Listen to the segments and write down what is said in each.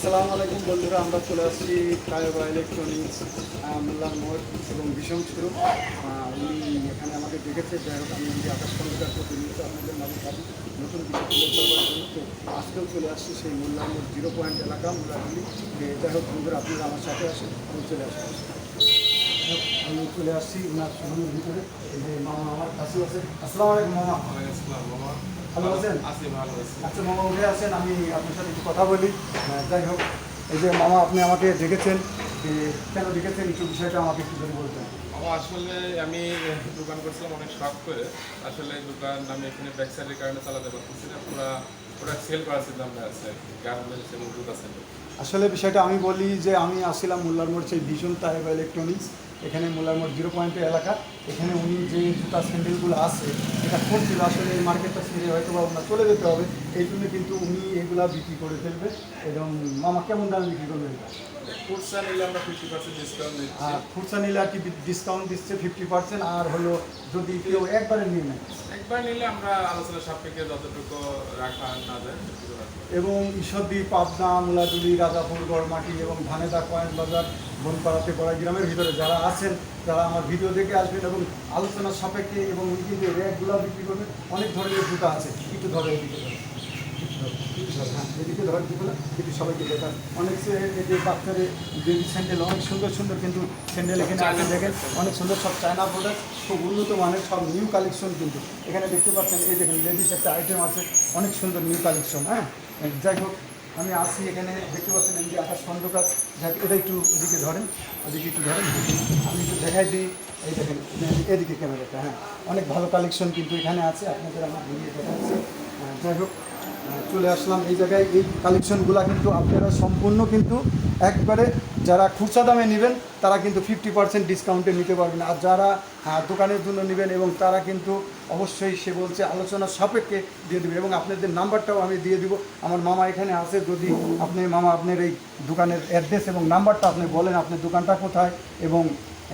আসসালামু আলাইকুম বন্ধুরা, আমরা চলে আসছি কায়বা ইলেকট্রনিক্স মোল্লার মোড় এবং ভীষণ শুরু। উনি এখানে আমাকে দেখেছে, যাই হোক আমি যদি আকাশ খন্দকার প্রতিনিয়ত আপনাদের মাঝে থাকি নতুন কিছু তুলে ধরবার জন্য। তো আজকেও চলে আসছি সেই মোল্লার মোড় 0 পয়েন্ট এলাকা মোল্লাগুলি। যাই হোক বন্ধুরা, আপনারা আমার সাথে আসেন, আমি চলে আসছি। আমি চলে আসছি ওনার শোরুমের ভিতরে। এই যে মামা আমার কাছে আছে। আসসালামু আলাইকুম মামা, ভালো আছেন? আচ্ছা মামা, উঠে আসেন, আমি আপনার সাথে একটু কথা বলি। যাই হোক, এই যে মামা আপনি আমাকে ডেকেছেন, কেন ডেকেছেন একটু বিষয়টা আমাকে একটু যদি বলতেন। আসলে আমি দোকান করছিলাম অনেক শখ করে। আসলে দোকান আমি এখানে ব্যাক সাইডের কারণে চালাতে পারতেছি না। পুরা সেল করার চিন্তা ভাবনা আছে আর কি, গার্মেন্টস এবং জুতা সেল। আসলে বিষয়টা আমি বলি যে আমি আসছিলাম মোল্লার মোড় সেই ভীষণ তাইবা ইলেকট্রনিক্স, এখানে মোল্লার মোড় 0 পয়েন্টের এলাকা। এখানে উনি যে জুতা স্যান্ডেলগুলো আছে এটা খুঁজছিল, আসলে এই মার্কেটটা ছেড়ে হয়তো বা ওনার চলে যেতে হবে, এই জন্য কিন্তু উনি এগুলা বিক্রি করে ফেলবে। এবং মামা কেমন দামে বিক্রি করবে এটা? খুচরা নিলে আমরা 50% ডিসকাউন্ট দিচ্ছি। আর খুচরা নিলে আর কি ডিসকাউন্ট দিচ্ছে 50%, আর হলো যদি কেউ একবারে নিয়ে নেয় একবার নিলে আমরা আলোচনা সাপেক্ষে যতটুকু রাখা না যায় সেটুকু রাখবো। এবং ঈশ্বরদী, পাবনা, মুলাজুলি, রাজাপুর, গড়মাটি এবং ধানেদা, কয়েন বাজার, বনপাড়াতে বড়াই গ্রামের ভিতরে যারা আছেন, যারা আমার ভিডিও দেখে আসবেন এবং আলোচনার সাপেক্ষে এবং উনি কিন্তু র্যাকগুলো বিক্রি করবেন। অনেক ধরনের জুতা আছে, একটু ধরে এদিকে ধরে, হ্যাঁ এদিকে ধরে জুতোগুলো কিন্তু সবাইকে দেখান। অনেক এই যে বাচ্চাদের বেবি স্যান্ডেল, অনেক সুন্দর সুন্দর কিন্তু স্যান্ডেল এখানে আছে, দেখেন অনেক সুন্দর সব চায়না প্রোডাক্ট, খুব উন্নত মানের সব নিউ কালেকশন কিন্তু এখানে দেখতে পাচ্ছেন। এই দেখেন লেডিস একটা আইটেম আছে, অনেক সুন্দর নিউ কালেকশন। হ্যাঁ যাই হোক, আমি আসি এখানে দেখতে পাচ্ছেন এই যে আকাশ খন্দকার, যাই এটা একটু ওদিকে ধরেন, ওদিকে একটু ধরেন, আমি একটু দেখাই দিই। এই দেখেন এদিকে ক্যামেরাটা, হ্যাঁ অনেক ভালো কালেকশন কিন্তু এখানে আছে, আপনাদের আমার ঘুরিয়ে দেখাচ্ছি। যাই হোক, চলে আসলাম এই জায়গায়। এই কালেকশনগুলো কিন্তু আপনারা সম্পূর্ণ কিন্তু একবারে যারা খুচরা দামে নেবেন তারা কিন্তু 50% ডিসকাউন্টে নিতে পারবেন, আর যারা দোকানের জন্য নেবেন এবং তারা কিন্তু অবশ্যই সে বলছে আলোচনার সাপেক্ষে দিয়ে দেবে। এবং আপনাদের নাম্বারটাও আমি দিয়ে দিব, আমার মামা এখানে আছে। যদি আপনি মামা আপনার এই দোকানের অ্যাড্রেস এবং নাম্বারটা আপনি বলেন, আপনার দোকানটা কোথায় এবং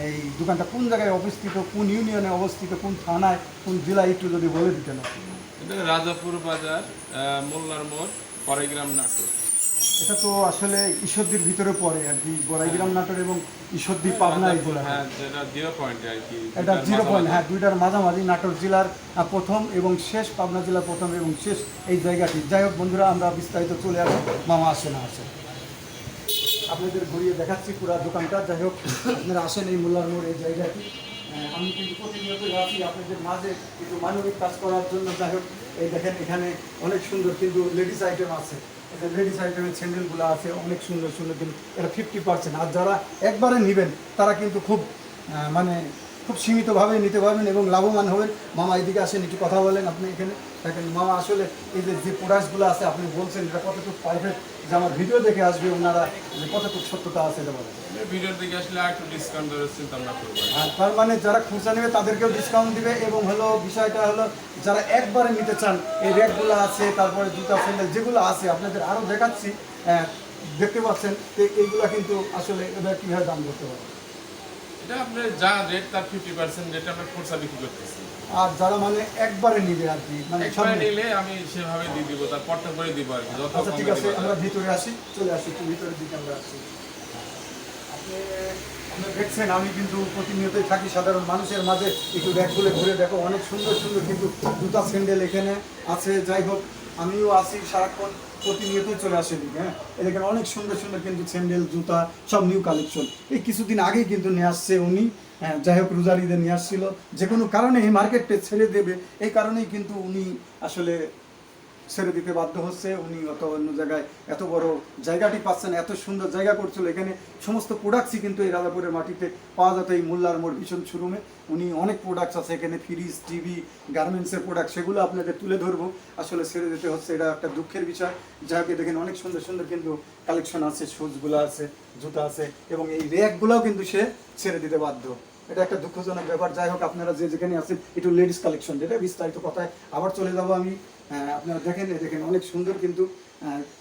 এই দোকানটা কোন জায়গায় অবস্থিত, কোন ইউনিয়নে অবস্থিত, কোন থানায়, কোন জেলায়, একটু যদি বলে দিতেন। এটা রাজাপুর বাজার, মোল্লার মোড়, পরেগ্রাম, নাটোর। এটা তো আসলে ঈশ্বরদীর ভিতরে পড়ে আর কি, বড়াইগ্রাম, নাটোর এবং ঈশ্বরদী, পাবনা এগুলো। হ্যাঁ, যেটা 0 পয়েন্টে আর কি। এটা 0 পয়েন্ট, হ্যাঁ দুইটার মাঝামাঝি, নাটোর জেলার প্রথম এবং শেষ, পাবনা জেলার প্রথম এবং শেষ এই জায়গাটি। যাই হোক বন্ধুরা, আমরা বিস্তারিত চলে আসি, মামা আসে না আসে আপনাদের ঘুরিয়ে দেখাচ্ছি পুরো দোকানটা। যাই হোক, আপনারা আসেন এই মোল্লার মোড় এই জায়গাটি। আমি কিন্তু প্রতিনিয়তই আসি আপনাদের মাঝে একটু মানবিক কাজ করার জন্য। যাই হোক, এই দেখেন এখানে অনেক সুন্দর কিন্তু লেডিস আইটেম আছে, এটা লেডিস আইটেমের স্যান্ডেলগুলো আছে অনেক সুন্দর সুন্দর, কিন্তু এটা 50%। আর যারা একবারে নেবেন তারা কিন্তু খুব মানে খুব সীমিতভাবে নিতে পারবেন এবং লাভবান হবেন। মামা এদিকে আসেন, একটু কথা বলেন। আপনি এখানে দেখেন মামা, আসলে এই যে প্রোডাক্টসগুলো আছে আপনি বলছেন এটা কতটুকু পারফেক্ট, যে আমার ভিডিও দেখে আসবে ওনারা, যে কতটুকু সত্যতা আছে এটা বলেন। ভিডিওর দিকে আসলে আর একটু ডিসকাউন্ট দেওয়ার চিন্তা আমরা করবো। আর তার মানে যারা খুচরা নেবে তাদেরকেও ডিসকাউন্ট দিবে এবং হলো বিষয়টা হলো যারা একবারে নিতে চান, এই র্যাকগুলো আছে, তারপরে জুতা স্যান্ডেল যেগুলো আছে আপনাদের আরও দেখাচ্ছি, দেখতে পাচ্ছেন। তো এইগুলো কিন্তু আসলে এবার কীভাবে দাম করতে পারে। এটা আপনার যা রেট তার 50% রেট আমরা খুচরা বিক্রি করতেছি। আর যারা মানে একবারে নিবে আর কি, মানে সব একবারে নিলে আমি সেভাবে দিয়ে দিব, তার পট্টা করে দিব আর কি। যত আচ্ছা ঠিক কমে আছে, দিবা আমরা ভিতরে আসি, চলে আসি একটু ভিতরের দিকে আমরা আসি। আপনি আপনারা দেখছেন আমি কিন্তু প্রতিনিয়তই থাকি সাধারণ মানুষের মাঝে, একটু র্যাকগুলো ঘুরে দেখো, অনেক সুন্দর সুন্দর কিন্তু জুতা স্যান্ডেল এখানে আছে। যাই হোক, আমিও আসি সারাক্ষণ, প্রতিনিয়তই চলে আসে এদিকে। হ্যাঁ এখানে অনেক সুন্দর সুন্দর কিন্তু স্যান্ডেল, জুতা সব নিউ কালেকশন। এই কিছুদিন আগেই কিন্তু নিয়ে আসছে উনি। হ্যাঁ যাই হোক, রোজার ঈদে নিয়ে আসছিল, যে কোনো কারণে এই মার্কেটে ছেড়ে দেবে, এই কারণেই কিন্তু উনি আসলে ছেড়ে দিতে বাধ্য হচ্ছে। উনি অত অন্য জায়গায় এত বড় জায়গাটি পাচ্ছেন, এত সুন্দর জায়গা করছিল। এখানে সমস্ত প্রোডাক্টসই কিন্তু এই রাজাপুরের মাটিতে পাওয়া যেত, এই মোল্লার মোড় ভীষণ শোরুমে। উনি অনেক প্রোডাক্টস আছে এখানে, ফ্রিজ, টিভি, গার্মেন্টসের প্রোডাক্ট, সেগুলো আপনাদের তুলে ধরবো। আসলে ছেড়ে দিতে হচ্ছে, এটা একটা দুঃখের বিষয়। যাকে দেখেন অনেক সুন্দর সুন্দর কিন্তু কালেকশন আছে, শুজগুলো আছে, জুতা আছে এবং এই র্যাকগুলোও কিন্তু সে ছেড়ে দিতে বাধ্য। এটা একটা দুঃখজনক ব্যাপার। যাই হোক, আপনারা যে যেখানে আছেন একটু লেডিস কালেকশন, যেটা বিস্তারিত কথায় আবার চলে যাবো আমি। আপনারা দেখেন দেখেন অনেক সুন্দর কিন্তু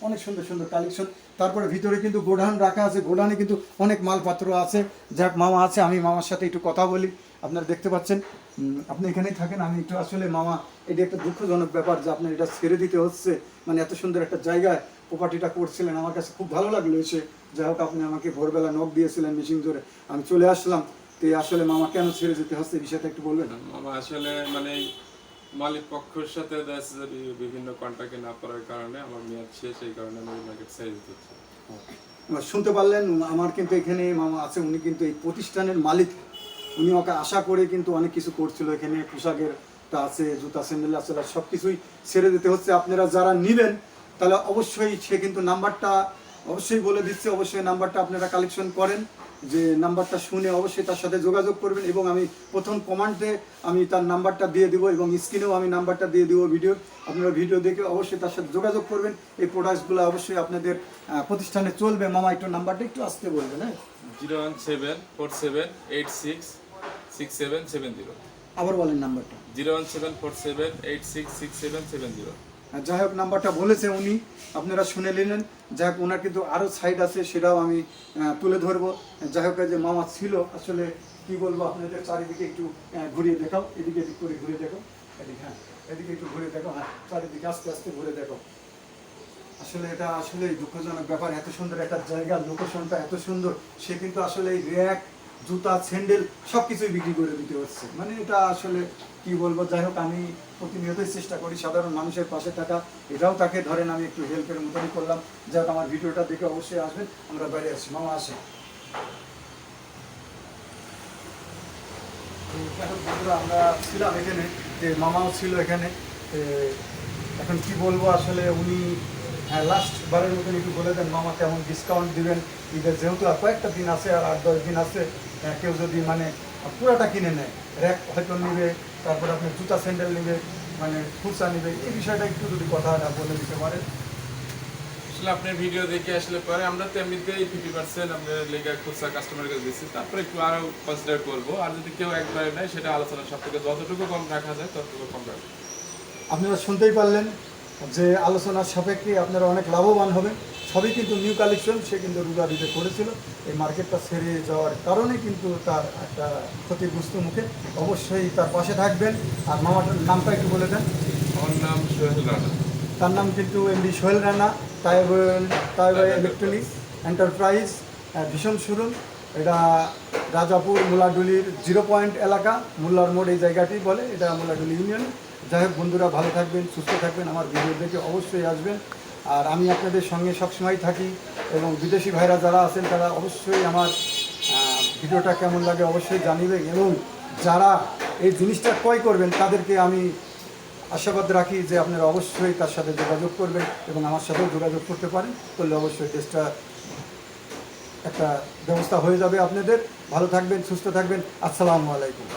অনেক সুন্দর সুন্দর কালেকশন। তারপরে ভিতরে কিন্তু গোডাউন রাখা আছে, গোডাউনে কিন্তু অনেক মালপত্র আছে। যাক মামা আছে, আমি মামার সাথে একটু কথা বলি। আপনারা দেখতে পাচ্ছেন, আপনি এখানেই থাকেন, আমি একটু আসলে মামা, এটা একটা দুঃখজনক ব্যাপার যে আপনার এটা ছেড়ে দিতে হচ্ছে, মানে এত সুন্দর একটা জায়গায় প্রপার্টিটা করছিলেন, আমার কাছে খুব ভালো লাগলো এসে। যাই হোক, আপনি আমাকে ভোরবেলা নক দিয়েছিলেন মেশিন ধরে, আমি চলে আসলাম। তো আসলে মামা কেন ছেড়ে যেতে হচ্ছে এই বিষয়টা একটু বলবেন? মামা আসলে মানে মালিক পক্ষের সাথে দেখা যাচ্ছে যে বিভিন্ন কন্ট্রাক্টে না পারার কারণে আমার মেয়াদ শেষ, এই কারণে আমি মার্কেট ছেড়ে দিতে হচ্ছে। এবার শুনতে পারলেন, আমার কিন্তু এখানে মামা আছে, উনি কিন্তু এই প্রতিষ্ঠানের মালিক। উনি ওকে আশা করে কিন্তু অনেক কিছু করছিল এখানে, পোশাকের তা আছে, জুতা স্যান্ডেল আছে, সব কিছুই ছেড়ে দিতে হচ্ছে। আপনারা যারা নেবেন তাহলে অবশ্যই, সে কিন্তু নাম্বারটা অবশ্যই বলে দিচ্ছে, অবশ্যই নাম্বারটা আপনারা কালেকশন করেন, যে নাম্বারটা শুনে অবশ্যই তার সাথে যোগাযোগ করবেন। এবং আমি প্রথম কমেন্টে আমি তার নাম্বারটা দিয়ে দিব, এবং স্ক্রিনেও আমি নাম্বারটা দিয়ে দিব ভিডিও। আপনারা ভিডিও দেখে অবশ্যই তার সাথে যোগাযোগ করবেন। এই প্রোডাক্টসগুলো অবশ্যই আপনাদের প্রতিষ্ঠানে চলবে। মামা একটু নাম্বারটা একটু আসতে বলবেন। হ্যাঁ, 01747866770। আবার বলেন নাম্বারটা। 01747866770। যাই হোক, নাম্বারটা বলেছে উনি, আপনারা শুনে নিলেন। যাই হোক, ওনার কিন্তু আরও সাইড আছে, সেটাও আমি তুলে ধরবো। যাই হোক, যে মামা ছিল আসলে কি বলবো, আপনাদের চারিদিকে একটু ঘুরিয়ে দেখাও, এদিকে এদিক করে ঘুরে দেখো, এদিকে, হ্যাঁ এদিকে একটু ঘুরে দেখো, হ্যাঁ চারিদিকে আস্তে আস্তে ঘুরে দেখো। আসলে এটা আসলে দুঃখজনক ব্যাপার, এত সুন্দর একটা জায়গা, লোকেশনটা এত সুন্দর, সে কিন্তু আসলে এই র্যাক, জুতা, স্যান্ডেল সব কিছুই বিক্রি করে দিতে হচ্ছে। মানে এটা আসলে কি বলবো। যাই হোক, আমি প্রতিনিয়তই চেষ্টা করি সাধারণ মানুষের পাশে থাকা, এটাও তাকে ধরেন আমি একটু হেল্পের মতনই করলাম। যাই হোক, আমার ভিডিওটা দেখে অবশ্যই আসবেন। আমরা বাইরে আসছি, মামা আসে। যাই হোক বন্ধুরা, আমরা ছিলাম এখানে, যে মামাও ছিল এখানে। এখন কি বলবো, আসলে উনি লাস্ট বারের মতন একটু বলে দেন মামা, কেমন ডিসকাউন্ট দিবেন ঈদের, যেহেতু আর কয়েকটা দিন আছে, আর 8-10 দিন আছে। কেউ যদি মানে পুরোটা কিনে নেয়, র্যাক হয়তো নেবে, তারপর আপনার জুতা স্যান্ডেল নেবে, মানে খুচরা নেবে, এই বিষয়টা একটু যদি কথা বলে দিতে পারেন। আসলে আপনার ভিডিও দেখে আসলে পরে আমরা তো এমনিতেই 50% আমরা লেগে খুচরা কাস্টমারের কাছে দিচ্ছি, তারপরে একটু আরও কনসিডার করবো। আর যদি কেউ একবারে নেয়, সেটা আলোচনা সব থেকে যতটুকু কম রাখা যায় ততটুকু কম রাখবো। আপনারা শুনতেই পারলেন যে আলোচনার সাপেক্ষে আপনারা অনেক লাভবান হবেন। সবই কিন্তু নিউ কালেকশন, সে কিন্তু রুগারিতে করেছিল, এই মার্কেটটা ছেড়ে যাওয়ার কারণে কিন্তু তার একটা ক্ষতিগ্রস্ত মুখে। অবশ্যই তার পাশে থাকবেন। আর মামাটার নামটা একটু বলে দেন। আমার নাম সোহেল রানা। তার নাম কিন্তু MD Sohel Rana, Taiba electronics enterprise, ভীষণ শোরুম। এটা রাজাপুর মোল্লাডুলির 0 পয়েন্ট এলাকা, মোল্লার মোড় এই জায়গাটি বলে, এটা মোল্লাডুলি ইউনিয়ন। যাই হোক বন্ধুরা, ভালো থাকবেন, সুস্থ থাকবেন, আমার ভিডিও দেখে অবশ্যই আসবেন। আর আমি আপনাদের সঙ্গে সবসময় থাকি, এবং বিদেশি ভাইরা যারা আছেন তারা অবশ্যই আমার ভিডিওটা কেমন লাগে অবশ্যই জানিবেন। এবং যারা এই জিনিসটা ক্রয় করবেন তাদেরকে আমি আশাবাদ রাখি যে আপনারা অবশ্যই তার সাথে যোগাযোগ করবেন, এবং আমার সাথেও যোগাযোগ করতে পারেন, করলে অবশ্যই টেস্টটা একটা ব্যবস্থা হয়ে যাবে আপনাদের। ভালো থাকবেন, সুস্থ থাকবেন। আসসালামু আলাইকুম।